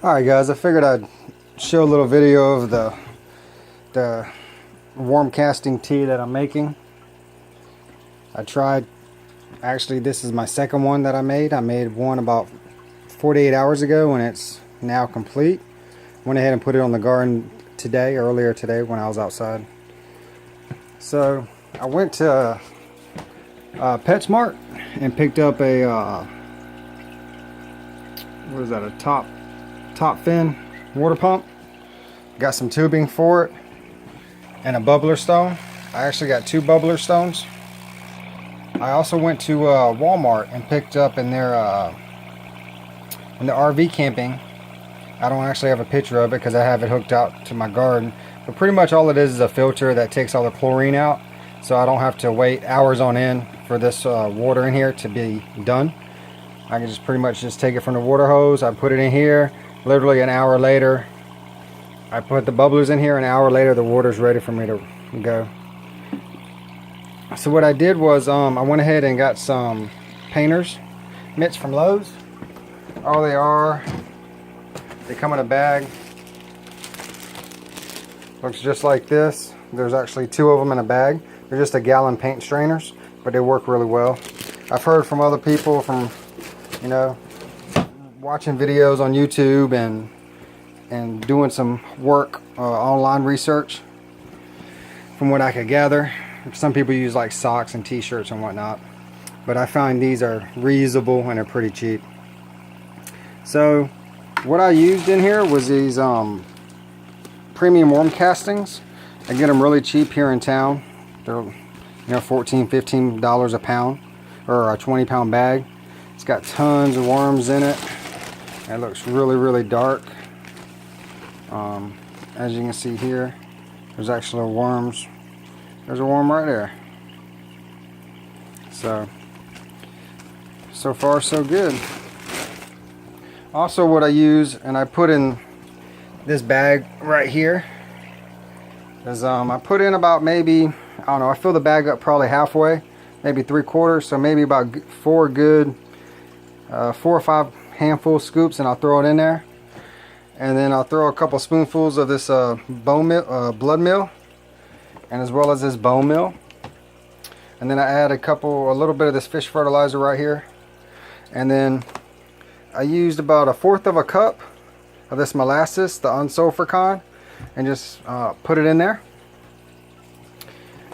Alright guys, I figured I'd show a little video of the warm casting tea that I'm making. Actually this is my second one that I made. I made one about 48 hours ago and it's now complete. Went ahead and put it on the garden earlier today when I was outside. So I went to PetSmart and picked up a what is that, a top fin water pump. Got some tubing for it and a bubbler stone. I actually got 2 bubbler stones. I also went to Walmart and picked up in the RV camping. I don't actually have a picture of it because I have it hooked out to my garden, but pretty much all it is a filter that takes all the chlorine out, so I don't have to wait hours on end for this water in here to be done. I can just pretty much just take it from the water hose. I put it in here. Literally an hour later, I put the bubblers in here. An hour later, the water's ready for me to go. So what I did was I went ahead and got some painters mitts from Lowe's. All they are, they come in a bag. Looks just like this. There's actually 2 of them in a bag. They're just a gallon paint strainers, but they work really well. I've heard from other people from, you know, watching videos on YouTube and doing some work, online research. From what I could gather, some people use like socks and t-shirts and whatnot, but I find these are reusable and they're pretty cheap. So what I used in here was these premium warm castings. I get them really cheap here in town. They're, you know, $14-15 a pound, or a 20-pound bag. It's got tons of worms in it. It looks really dark. As you can see here, there's actually worms. There's a worm right there. So far so good. Also what I use, and I put in this bag right here, is I put in about maybe, I don't know, I fill the bag up probably halfway, maybe 3/4, so maybe about 4 or 5 handful scoops, and I'll throw it in there. And then I'll throw a couple spoonfuls of this blood meal, and as well as this bone meal. And then I add a little bit of this fish fertilizer right here. And then I used about 1/4 of a cup of this molasses, the unsulfur kind, and just put it in there.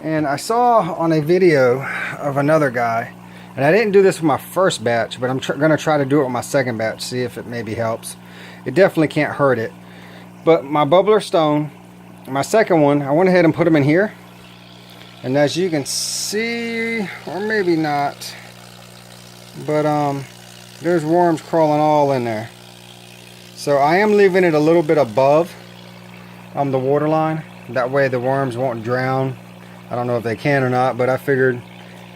And I saw on a video of another guy, and I didn't do this with my first batch, but I'm going to try to do it with my second batch, see if it maybe helps. It definitely can't hurt it. But my bubbler stone, my second one, I went ahead and put them in here. And as you can see, or maybe not, but there's worms crawling all in there. So I am leaving it a little bit above the water line. That way the worms won't drown. I don't know if they can or not, but I figured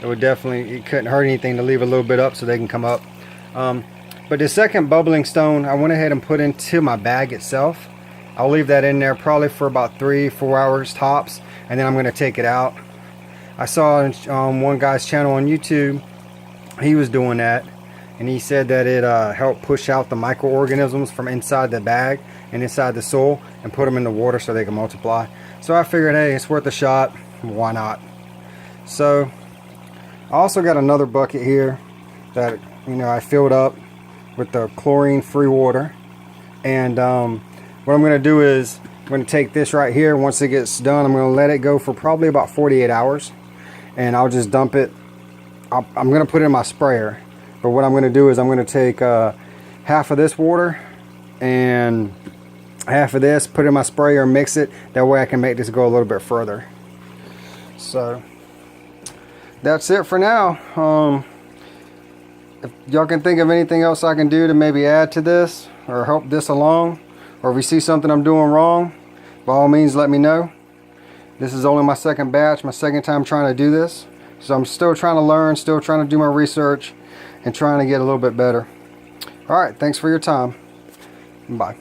it couldn't hurt anything to leave a little bit up so they can come up. But the second bubbling stone, I went ahead and put into my bag itself. I'll leave that in there probably for about 3-4 hours tops, and then I'm going to take it out. I saw on one guy's channel on YouTube, he was doing that, and he said that it helped push out the microorganisms from inside the bag and inside the soil and put them in the water so they can multiply. So I figured, hey, it's worth a shot. Why not? So I also got another bucket here that, you know, I filled up with the chlorine-free water. And what I'm going to do is I'm going to take this right here. Once it gets done, I'm going to let it go for probably about 48 hours. And I'll just dump it. I'm going to put it in my sprayer. But what I'm going to do is I'm going to take half of this water and half of this, put it in my sprayer, mix it. That way I can make this go a little bit further. So that's it for now. If y'all can think of anything else I can do to maybe add to this or help this along, or if you see something I'm doing wrong, by all means let me know. This is only my second batch, my second time trying to do this. So I'm still trying to learn, still trying to do my research and trying to get a little bit better. Alright, thanks for your time. Bye.